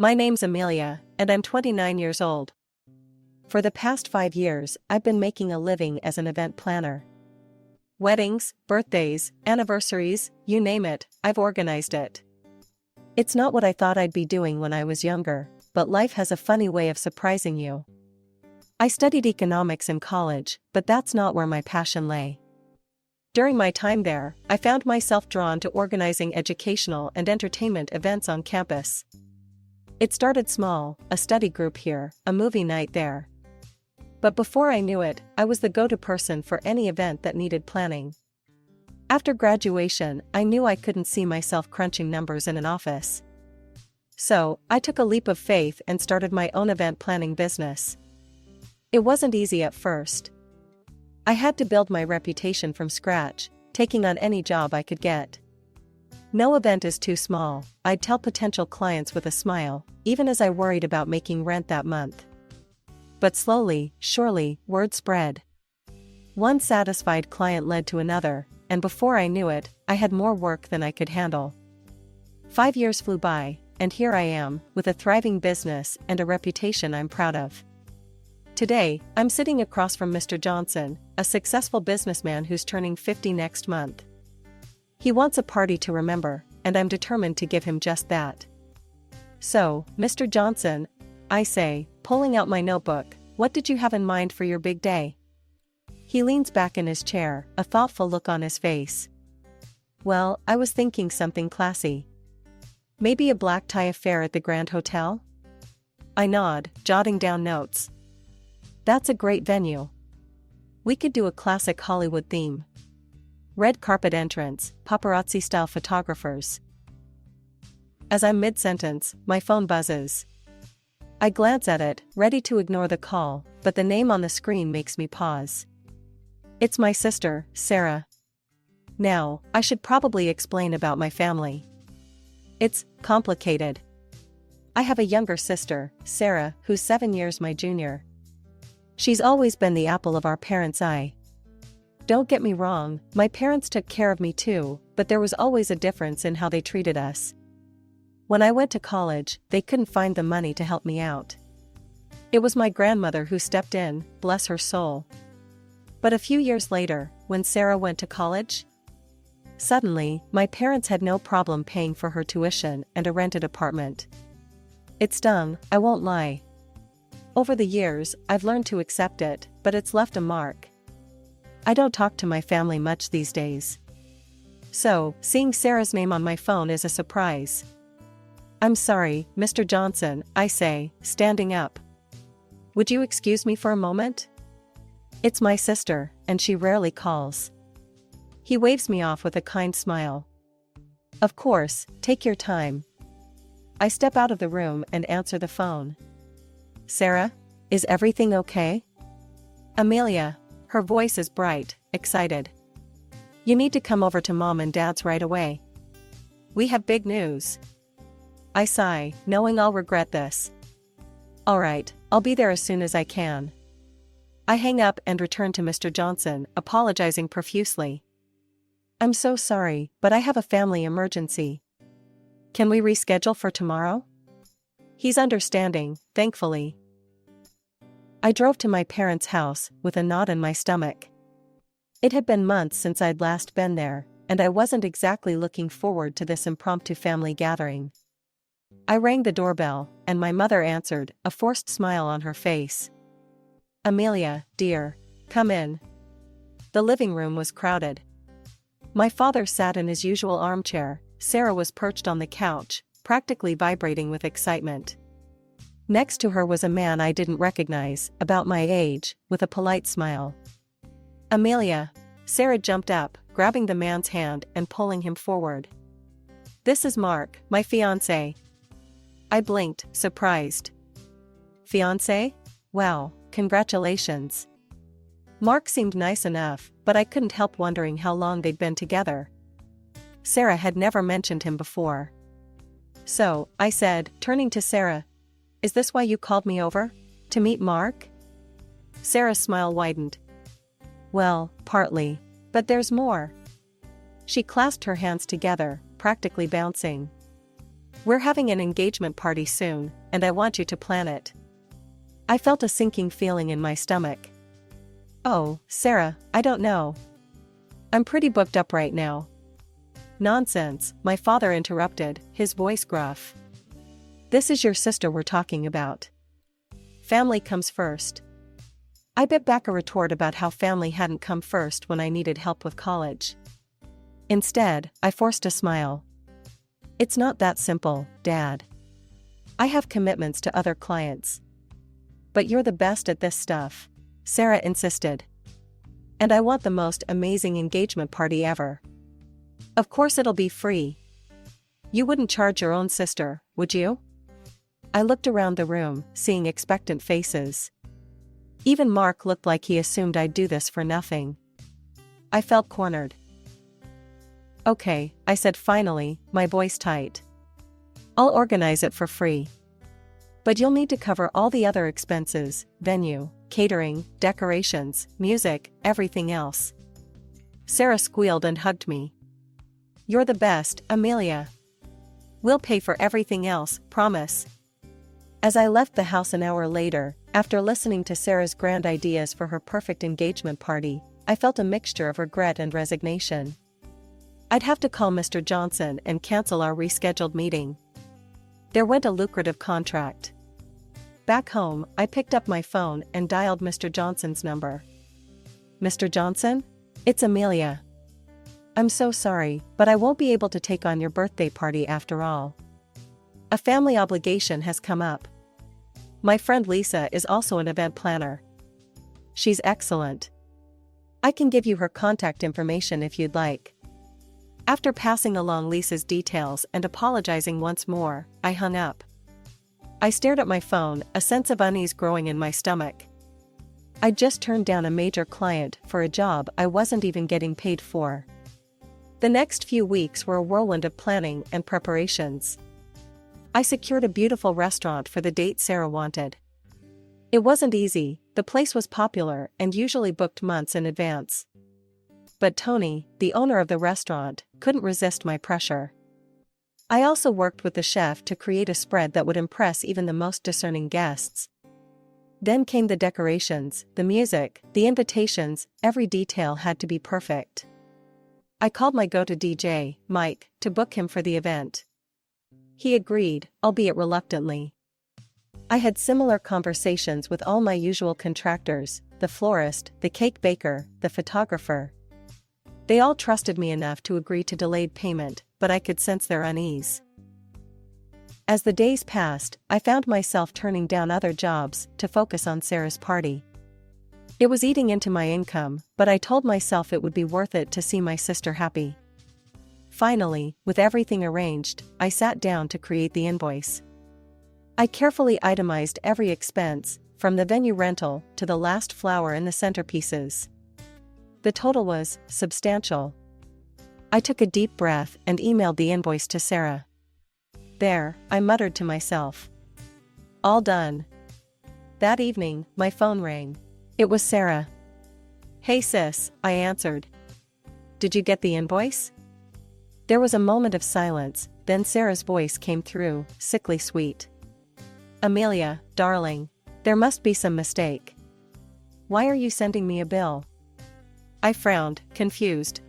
My name's Amelia, and I'm 29 years old. For the past 5 years, I've been making a living as an event planner. Weddings, birthdays, anniversaries, you name it, I've organized it. It's not what I thought I'd be doing when I was younger, but life has a funny way of surprising you. I studied economics in college, but that's not where my passion lay. During my time there, I found myself drawn to organizing educational and entertainment events on campus. It started small, a study group here, a movie night there. But before I knew it, I was the go-to person for any event that needed planning. After graduation, I knew I couldn't see myself crunching numbers in an office. So, I took a leap of faith and started my own event planning business. It wasn't easy at first. I had to build my reputation from scratch, taking on any job I could get. No event is too small, I'd tell potential clients with a smile, even as I worried about making rent that month. But slowly, surely, word spread. One satisfied client led to another, and before I knew it, I had more work than I could handle. 5 years flew by, and here I am, with a thriving business and a reputation I'm proud of. Today, I'm sitting across from Mr. Johnson, a successful businessman who's turning 50 next month. He wants a party to remember, and I'm determined to give him just that. So, Mr. Johnson, I say, pulling out my notebook, what did you have in mind for your big day? He leans back in his chair, a thoughtful look on his face. Well, I was thinking something classy. Maybe a black tie affair at the Grand Hotel? I nod, jotting down notes. That's a great venue. We could do a classic Hollywood theme. Red carpet entrance, paparazzi-style photographers. As I'm mid-sentence, my phone buzzes. I glance at it, ready to ignore the call, but the name on the screen makes me pause. It's my sister, Sarah. Now, I should probably explain about my family. It's complicated. I have a younger sister, Sarah, who's 7 years my junior. She's always been the apple of our parents' eye. Don't get me wrong, my parents took care of me too, but there was always a difference in how they treated us. When I went to college, they couldn't find the money to help me out. It was my grandmother who stepped in, bless her soul. But a few years later, when Sarah went to college, suddenly, my parents had no problem paying for her tuition and a rented apartment. It stung, I won't lie. Over the years, I've learned to accept it, but it's left a mark. I don't talk to my family much these days. So, seeing Sarah's name on my phone is a surprise. I'm sorry, Mr. Johnson, I say, standing up. Would you excuse me for a moment? It's my sister, and she rarely calls. He waves me off with a kind smile. Of course, take your time. I step out of the room and answer the phone. Sarah, is everything okay? Amelia. Her voice is bright, excited. You need to come over to Mom and Dad's right away. We have big news. I sigh, knowing I'll regret this. Alright, I'll be there as soon as I can. I hang up and return to Mr. Johnson, apologizing profusely. I'm so sorry, but I have a family emergency. Can we reschedule for tomorrow? He's understanding, thankfully. I drove to my parents' house, with a knot in my stomach. It had been months since I'd last been there, and I wasn't exactly looking forward to this impromptu family gathering. I rang the doorbell, and my mother answered, a forced smile on her face. Amelia, dear, come in. The living room was crowded. My father sat in his usual armchair, Sarah was perched on the couch, practically vibrating with excitement. Next to her was a man I didn't recognize, about my age, with a polite smile. Amelia. Sarah jumped up, grabbing the man's hand and pulling him forward. This is Mark, my fiancé. I blinked, surprised. Fiancé? Well, congratulations. Mark seemed nice enough, but I couldn't help wondering how long they'd been together. Sarah had never mentioned him before. So, I said, turning to Sarah, is this why you called me over? To meet Mark? Sarah's smile widened. Well, partly. But there's more. She clasped her hands together, practically bouncing. We're having an engagement party soon, and I want you to plan it. I felt a sinking feeling in my stomach. Oh, Sarah, I don't know. I'm pretty booked up right now. Nonsense, my father interrupted, his voice gruff. This is your sister we're talking about. Family comes first. I bit back a retort about how family hadn't come first when I needed help with college. Instead, I forced a smile. It's not that simple, Dad. I have commitments to other clients. But you're the best at this stuff, Sarah insisted. And I want the most amazing engagement party ever. Of course it'll be free. You wouldn't charge your own sister, would you? I looked around the room, seeing expectant faces. Even Mark looked like he assumed I'd do this for nothing. I felt cornered. Okay, I said finally, my voice tight. I'll organize it for free. But you'll need to cover all the other expenses, venue, catering, decorations, music, everything else. Sarah squealed and hugged me. You're the best, Amelia. We'll pay for everything else, promise. As I left the house an hour later, after listening to Sarah's grand ideas for her perfect engagement party, I felt a mixture of regret and resignation. I'd have to call Mr. Johnson and cancel our rescheduled meeting. There went a lucrative contract. Back home, I picked up my phone and dialed Mr. Johnson's number. Mr. Johnson? It's Amelia. I'm so sorry, but I won't be able to take on your birthday party after all. A family obligation has come up. My friend Lisa is also an event planner. She's excellent. I can give you her contact information if you'd like. After passing along Lisa's details and apologizing once more, I hung up. I stared at my phone, a sense of unease growing in my stomach. I'd just turned down a major client for a job I wasn't even getting paid for. The next few weeks were a whirlwind of planning and preparations. I secured a beautiful restaurant for the date Sarah wanted. It wasn't easy, the place was popular and usually booked months in advance. But Tony, the owner of the restaurant, couldn't resist my pressure. I also worked with the chef to create a spread that would impress even the most discerning guests. Then came the decorations, the music, the invitations, every detail had to be perfect. I called my go-to DJ, Mike, to book him for the event. He agreed, albeit reluctantly. I had similar conversations with all my usual contractors, the florist, the cake baker, the photographer. They all trusted me enough to agree to delayed payment, but I could sense their unease. As the days passed, I found myself turning down other jobs to focus on Sarah's party. It was eating into my income, but I told myself it would be worth it to see my sister happy. Finally, with everything arranged, I sat down to create the invoice. I carefully itemized every expense, from the venue rental to the last flower in the centerpieces. The total was substantial. I took a deep breath and emailed the invoice to Sarah. There, I muttered to myself. All done. That evening, my phone rang. It was Sarah. Hey sis, I answered. Did you get the invoice? There was a moment of silence, then Sarah's voice came through, sickly sweet. Amelia, darling, there must be some mistake. Why are you sending me a bill? I frowned, confused.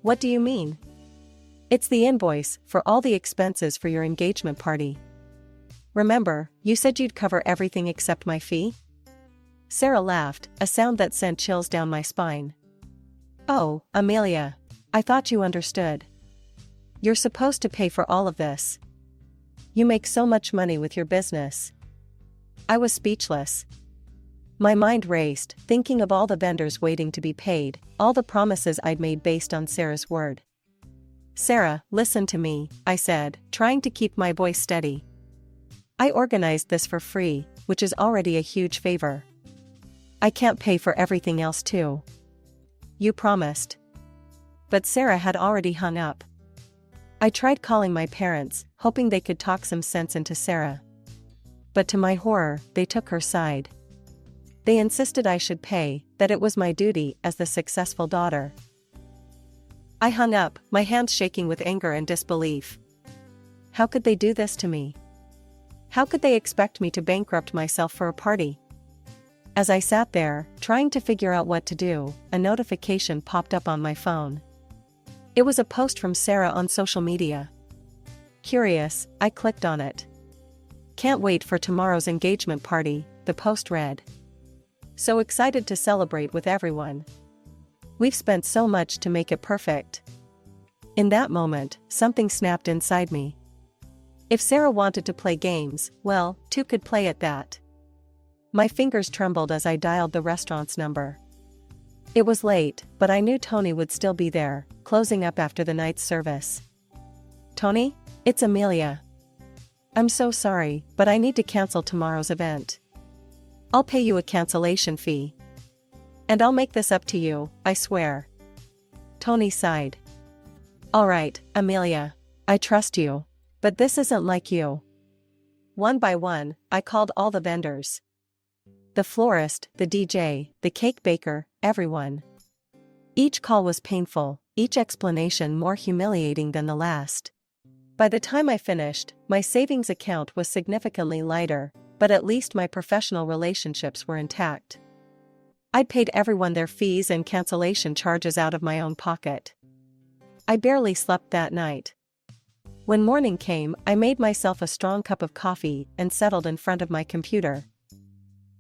What do you mean? It's the invoice for all the expenses for your engagement party. Remember, you said you'd cover everything except my fee? Sarah laughed, a sound that sent chills down my spine. Oh, Amelia. I thought you understood. You're supposed to pay for all of this. You make so much money with your business. I was speechless. My mind raced, thinking of all the vendors waiting to be paid, all the promises I'd made based on Sarah's word. Sarah, listen to me, I said, trying to keep my voice steady. I organized this for free, which is already a huge favor. I can't pay for everything else too. You promised. But Sarah had already hung up. I tried calling my parents, hoping they could talk some sense into Sarah. But to my horror, they took her side. They insisted I should pay, that it was my duty as the successful daughter. I hung up, my hands shaking with anger and disbelief. How could they do this to me? How could they expect me to bankrupt myself for a party? As I sat there, trying to figure out what to do, a notification popped up on my phone. It was a post from Sarah on social media. Curious, I clicked on it. "Can't wait for tomorrow's engagement party," the post read. "So excited to celebrate with everyone. We've spent so much to make it perfect." In that moment, something snapped inside me. If Sarah wanted to play games, well, two could play at that. My fingers trembled as I dialed the restaurant's number. It was late, but I knew Tony would still be there, closing up after the night's service. "Tony? It's Amelia. I'm so sorry, but I need to cancel tomorrow's event. I'll pay you a cancellation fee. And I'll make this up to you, I swear." Tony sighed. "All right, Amelia. I trust you. But this isn't like you." One by one, I called all the vendors. The florist, the DJ, the cake baker, everyone. Each call was painful, each explanation more humiliating than the last. By the time I finished, my savings account was significantly lighter, but at least my professional relationships were intact. I'd paid everyone their fees and cancellation charges out of my own pocket. I barely slept that night. When morning came, I made myself a strong cup of coffee and settled in front of my computer.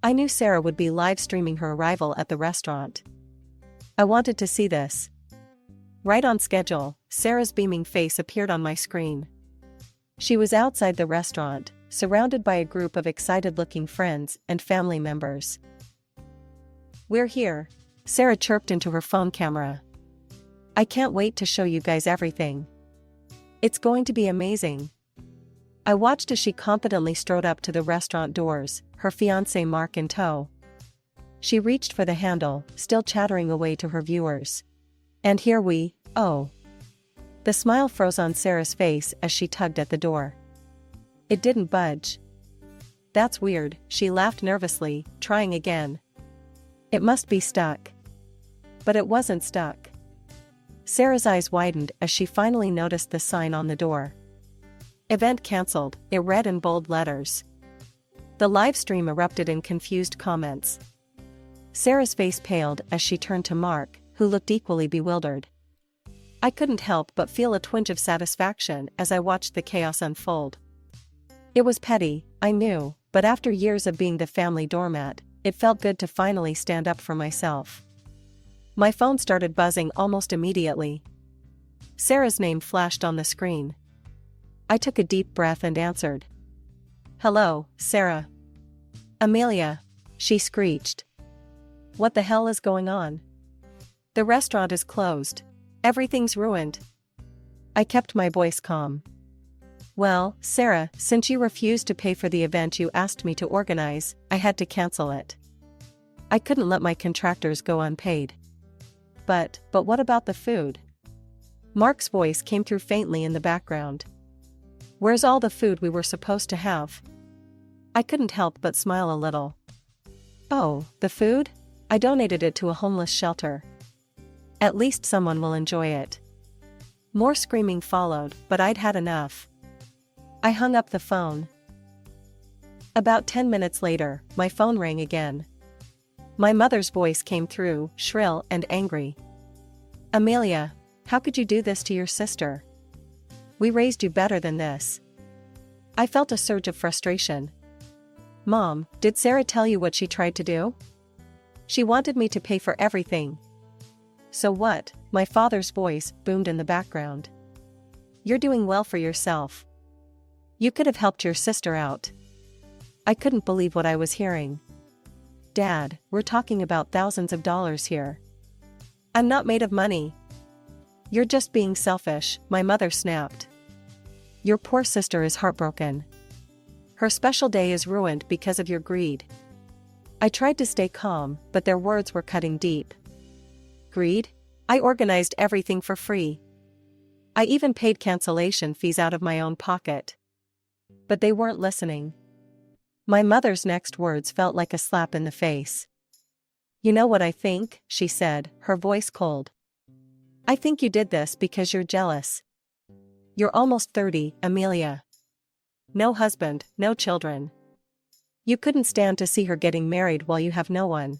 I knew Sarah would be live streaming her arrival at the restaurant. I wanted to see this. Right on schedule, Sarah's beaming face appeared on my screen. She was outside the restaurant, surrounded by a group of excited-looking friends and family members. "We're here," Sarah chirped into her phone camera. "I can't wait to show you guys everything. It's going to be amazing." I watched as she confidently strode up to the restaurant doors, her fiancé Mark in tow. She reached for the handle, still chattering away to her viewers. "And here we, oh." The smile froze on Sarah's face as she tugged at the door. It didn't budge. "That's weird," she laughed nervously, trying again. "It must be stuck." But it wasn't stuck. Sarah's eyes widened as she finally noticed the sign on the door. "Event cancelled," it read in bold letters. The live stream erupted in confused comments. Sarah's face paled as she turned to Mark, who looked equally bewildered. I couldn't help but feel a twinge of satisfaction as I watched the chaos unfold. It was petty, I knew, but after years of being the family doormat, it felt good to finally stand up for myself. My phone started buzzing almost immediately. Sarah's name flashed on the screen. I took a deep breath and answered. "Hello, Sarah." "Amelia," she screeched. "What the hell is going on? The restaurant is closed. Everything's ruined." I kept my voice calm. "Well, Sarah, since you refused to pay for the event you asked me to organize, I had to cancel it. I couldn't let my contractors go unpaid." But what about the food?" Mark's voice came through faintly in the background. "Where's all the food we were supposed to have?" I couldn't help but smile a little. "Oh, the food? I donated it to a homeless shelter. At least someone will enjoy it." More screaming followed, but I'd had enough. I hung up the phone. About 10 minutes later, my phone rang again. My mother's voice came through, shrill and angry. "Amelia, how could you do this to your sister? We raised you better than this." I felt a surge of frustration. "Mom, did Sarah tell you what she tried to do? She wanted me to pay for everything." "So what?" My father's voice boomed in the background. "You're doing well for yourself. You could have helped your sister out." I couldn't believe what I was hearing. "Dad, we're talking about thousands of dollars here. I'm not made of money." "You're just being selfish," my mother snapped. "Your poor sister is heartbroken. Her special day is ruined because of your greed." I tried to stay calm, but their words were cutting deep. "Greed? I organized everything for free. I even paid cancellation fees out of my own pocket." But they weren't listening. My mother's next words felt like a slap in the face. "You know what I think?" she said, her voice cold. "I think you did this because you're jealous. You're almost 30, Amelia. No husband, no children. You couldn't stand to see her getting married while you have no one.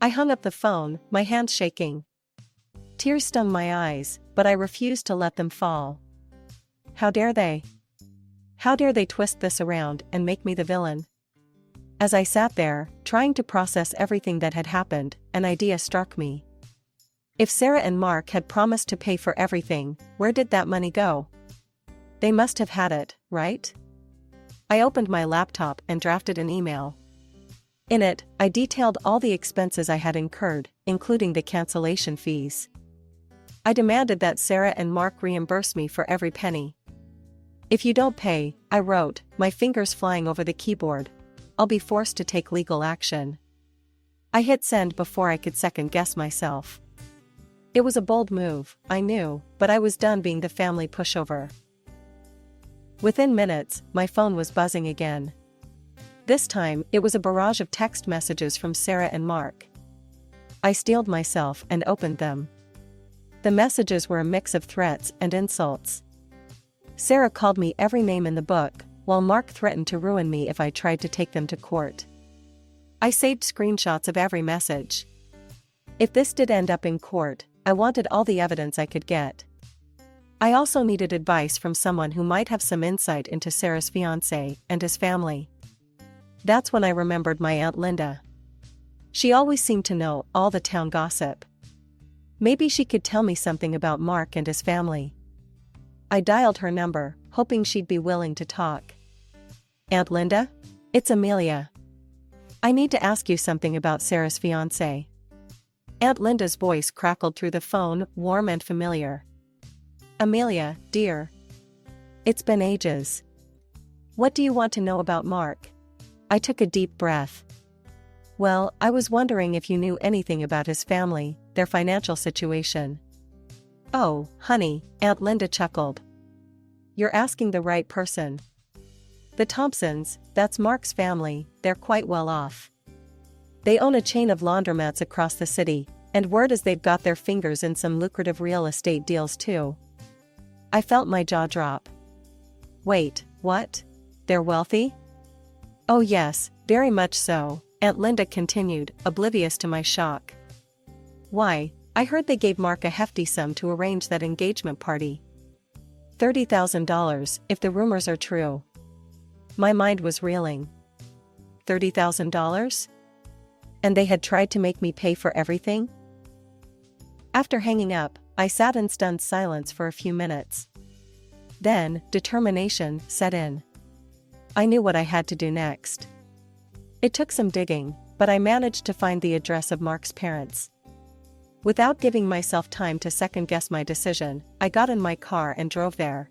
I hung up the phone, my hands shaking. Tears stung my eyes, but I refused to let them fall. How dare they? How dare they twist this around and make me the villain? As I sat there, trying to process everything that had happened, an idea struck me. If Sarah and Mark had promised to pay for everything, where did that money go? They must have had it, right? I opened my laptop and drafted an email. In it, I detailed all the expenses I had incurred, including the cancellation fees. I demanded that Sarah and Mark reimburse me for every penny. If you don't pay, I wrote, my fingers flying over the keyboard, I'll be forced to take legal action. I hit send before I could second-guess myself. It was a bold move, I knew, but I was done being the family pushover. Within minutes, my phone was buzzing again. This time, it was a barrage of text messages from Sarah and Mark. I steeled myself and opened them. The messages were a mix of threats and insults. Sarah called me every name in the book, while Mark threatened to ruin me if I tried to take them to court. I saved screenshots of every message. If this did end up in court, I wanted all the evidence I could get. I also needed advice from someone who might have some insight into Sarah's fiancé and his family. That's when I remembered my Aunt Linda. She always seemed to know all the town gossip. Maybe she could tell me something about Mark and his family. I dialed her number, hoping she'd be willing to talk. Aunt Linda? It's Amelia. I need to ask you something about Sarah's fiancé. Aunt Linda's voice crackled through the phone, warm and familiar. Amelia, dear. It's been ages. What do you want to know about Mark? I took a deep breath. Well, I was wondering if you knew anything about his family, their financial situation. Oh, honey, Aunt Linda chuckled. You're asking the right person. The Thompsons, that's Mark's family, they're quite well off. They own a chain of laundromats across the city, and word is they've got their fingers in some lucrative real estate deals too. I felt my jaw drop. Wait, what? They're wealthy? Oh yes, very much so, Aunt Linda continued, oblivious to my shock. Why, I heard they gave Mark a hefty sum to arrange that engagement party. $30,000, if the rumors are true. My mind was reeling. $30,000? And they had tried to make me pay for everything? After hanging up, I sat in stunned silence for a few minutes. Then, determination set in. I knew what I had to do next. It took some digging, but I managed to find the address of Mark's parents. Without giving myself time to second-guess my decision, I got in my car and drove there.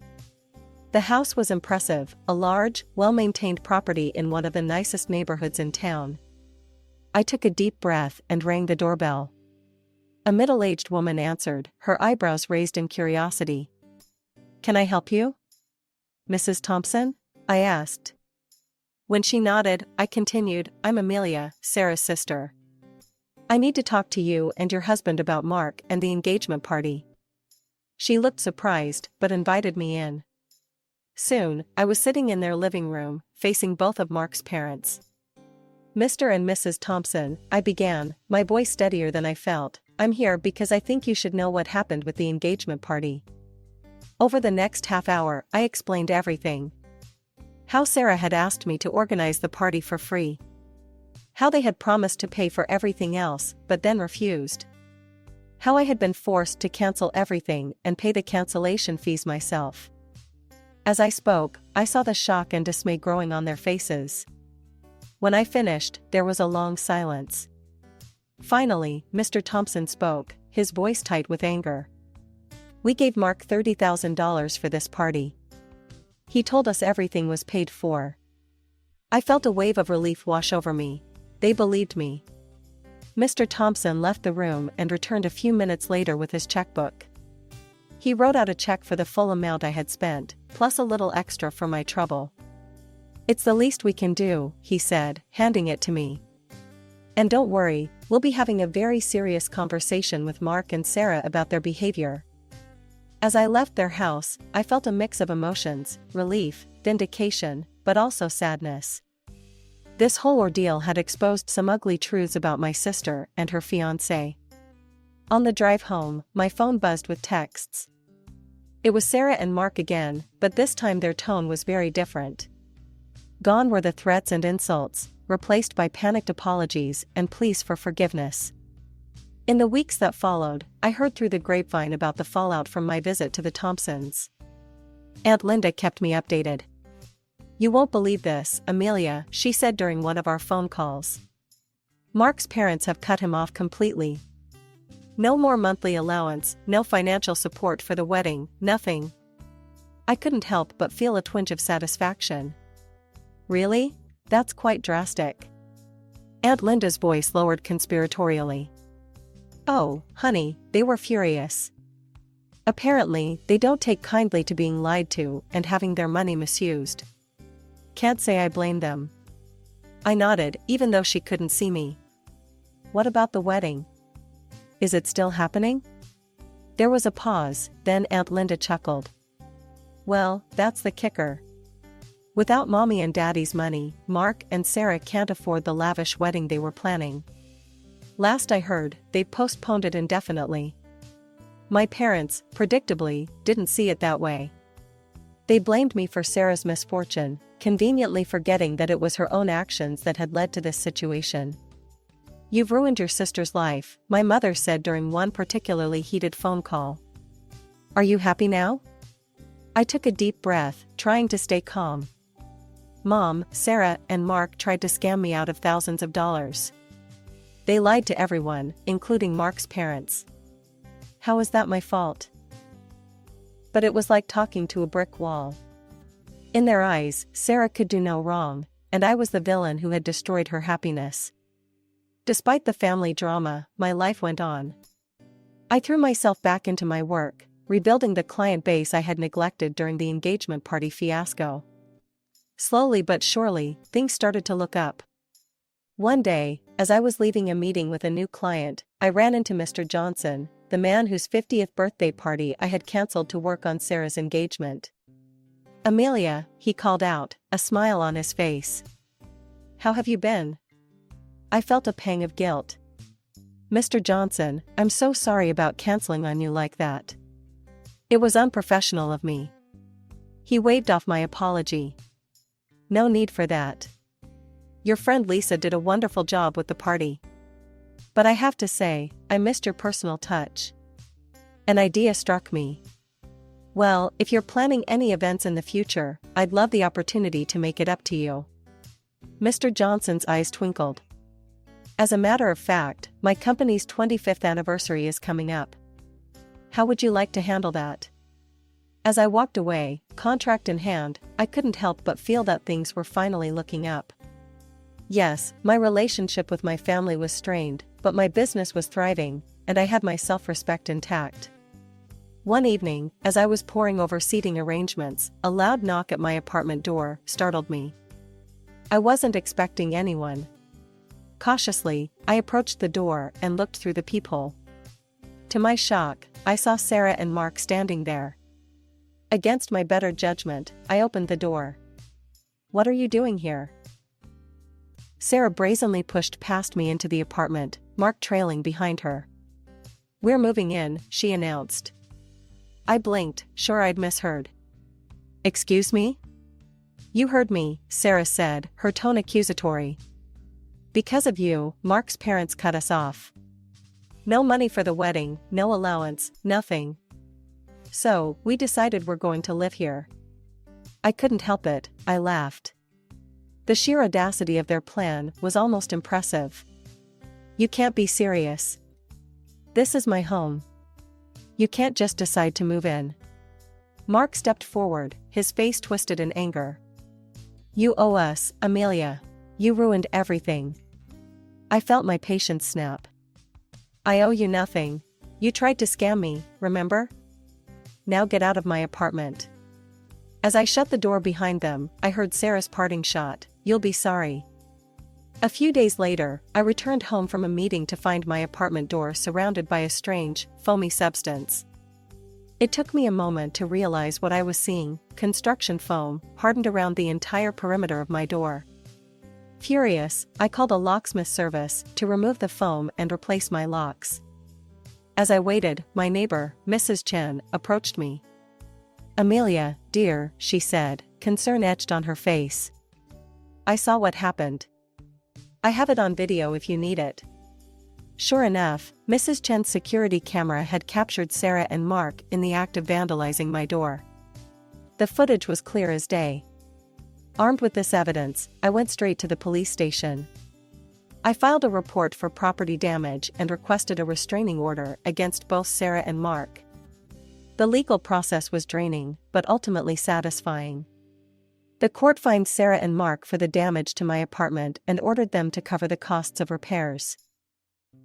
The house was impressive, a large, well-maintained property in one of the nicest neighborhoods in town. I took a deep breath and rang the doorbell. A middle-aged woman answered, her eyebrows raised in curiosity. Can I help you? Mrs. Thompson? I asked. When she nodded, I continued, I'm Amelia, Sarah's sister. I need to talk to you and your husband about Mark and the engagement party. She looked surprised, but invited me in. Soon, I was sitting in their living room, facing both of Mark's parents. Mr. and Mrs. Thompson, I began, my voice steadier than I felt, I'm here because I think you should know what happened with the engagement party. Over the next half hour, I explained everything. How Sarah had asked me to organize the party for free. How they had promised to pay for everything else, but then refused. How I had been forced to cancel everything and pay the cancellation fees myself. As I spoke, I saw the shock and dismay growing on their faces. When I finished, there was a long silence. Finally, Mr. Thompson spoke, his voice tight with anger. We gave Mark $30,000 for this party. He told us everything was paid for. I felt a wave of relief wash over me. They believed me. Mr. Thompson left the room and returned a few minutes later with his checkbook. He wrote out a check for the full amount I had spent, plus a little extra for my trouble. It's the least we can do, he said, handing it to me. And don't worry, we'll be having a very serious conversation with Mark and Sarah about their behavior. As I left their house, I felt a mix of emotions, relief, vindication, but also sadness. This whole ordeal had exposed some ugly truths about my sister and her fiancé. On the drive home, my phone buzzed with texts. It was Sarah and Mark again, but this time their tone was very different. Gone were the threats and insults, replaced by panicked apologies and pleas for forgiveness. In the weeks that followed, I heard through the grapevine about the fallout from my visit to the Thompsons. Aunt Linda kept me updated. "You won't believe this, Amelia," she said during one of our phone calls. "Mark's parents have cut him off completely. No more monthly allowance, no financial support for the wedding, nothing." I couldn't help but feel a twinge of satisfaction. "Really? That's quite drastic." Aunt Linda's voice lowered conspiratorially. "Oh, honey, they were furious. Apparently, they don't take kindly to being lied to and having their money misused. Can't say I blame them." I nodded, even though she couldn't see me. "What about the wedding? Is it still happening?" There was a pause, then Aunt Linda chuckled. "Well, that's the kicker. Without Mommy and Daddy's money, Mark and Sarah can't afford the lavish wedding they were planning. Last I heard, they postponed it indefinitely." My parents, predictably, didn't see it that way. They blamed me for Sarah's misfortune, conveniently forgetting that it was her own actions that had led to this situation. "You've ruined your sister's life," my mother said during one particularly heated phone call. "Are you happy now?" I took a deep breath, trying to stay calm. "Mom, Sarah, and Mark tried to scam me out of thousands of dollars. They lied to everyone, including Mark's parents. How is that my fault?" But it was like talking to a brick wall. In their eyes, Sarah could do no wrong, and I was the villain who had destroyed her happiness. Despite the family drama, my life went on. I threw myself back into my work, rebuilding the client base I had neglected during the engagement party fiasco. Slowly but surely, things started to look up. One day, as I was leaving a meeting with a new client, I ran into Mr. Johnson, the man whose 50th birthday party I had cancelled to work on Sarah's engagement. "Amelia," he called out, a smile on his face. "How have you been?" I felt a pang of guilt. "Mr. Johnson, I'm so sorry about canceling on you like that. It was unprofessional of me." He waved off my apology. "No need for that. Your friend Lisa did a wonderful job with the party. But I have to say, I missed your personal touch." An idea struck me. "Well, if you're planning any events in the future, I'd love the opportunity to make it up to you." Mr. Johnson's eyes twinkled. "As a matter of fact, my company's 25th anniversary is coming up. How would you like to handle that?" As I walked away, contract in hand, I couldn't help but feel that things were finally looking up. Yes, my relationship with my family was strained, but my business was thriving, and I had my self-respect intact. One evening, as I was poring over seating arrangements, a loud knock at my apartment door startled me. I wasn't expecting anyone. Cautiously, I approached the door and looked through the peephole. To my shock, I saw Sarah and Mark standing there. Against my better judgment, I opened the door. "What are you doing here?" Sarah brazenly pushed past me into the apartment, Mark trailing behind her. "We're moving in," she announced. I blinked, sure I'd misheard. "Excuse me?" "You heard me," Sarah said, her tone accusatory. "Because of you, Mark's parents cut us off. No money for the wedding, no allowance, nothing. So, we decided we're going to live here." I couldn't help it, I laughed. The sheer audacity of their plan was almost impressive. "You can't be serious. This is my home. You can't just decide to move in." Mark stepped forward, his face twisted in anger. "You owe us, Amelia. You ruined everything." I felt my patience snap. "I owe you nothing. You tried to scam me, remember? Now get out of my apartment." As I shut the door behind them, I heard Sarah's parting shot, "You'll be sorry." A few days later, I returned home from a meeting to find my apartment door surrounded by a strange, foamy substance. It took me a moment to realize what I was seeing: construction foam hardened around the entire perimeter of my door. Furious, I called a locksmith service to remove the foam and replace my locks. As I waited, my neighbor, Mrs. Chen, approached me. "Amelia, dear," she said, concern etched on her face. "I saw what happened. I have it on video if you need it." Sure enough, Mrs. Chen's security camera had captured Sarah and Mark in the act of vandalizing my door. The footage was clear as day. Armed with this evidence, I went straight to the police station. I filed a report for property damage and requested a restraining order against both Sarah and Mark. The legal process was draining, but ultimately satisfying. The court fined Sarah and Mark for the damage to my apartment and ordered them to cover the costs of repairs.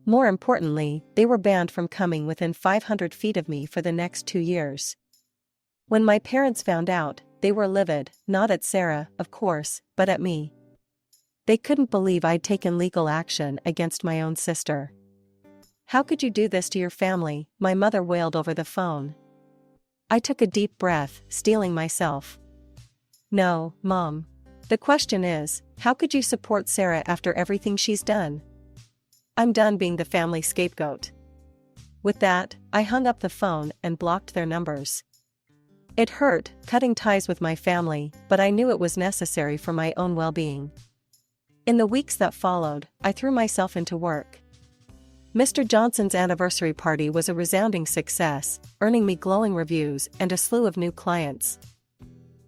More importantly, they were banned from coming within 500 feet of me for the next 2 years. When my parents found out, they were livid, not at Sarah, of course, but at me. They couldn't believe I'd taken legal action against my own sister. "How could you do this to your family?" my mother wailed over the phone. I took a deep breath, steeling myself. "No, Mom. The question is, how could you support Sarah after everything she's done? I'm done being the family scapegoat." With that, I hung up the phone and blocked their numbers. It hurt, cutting ties with my family, but I knew it was necessary for my own well-being. In the weeks that followed, I threw myself into work. Mr. Johnson's anniversary party was a resounding success, earning me glowing reviews and a slew of new clients.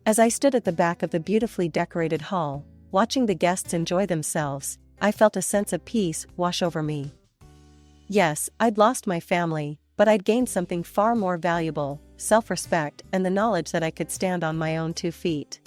As I stood at the back of the beautifully decorated hall, watching the guests enjoy themselves, I felt a sense of peace wash over me. Yes, I'd lost my family, but I'd gained something far more valuable: self-respect and the knowledge that I could stand on my own 2 feet.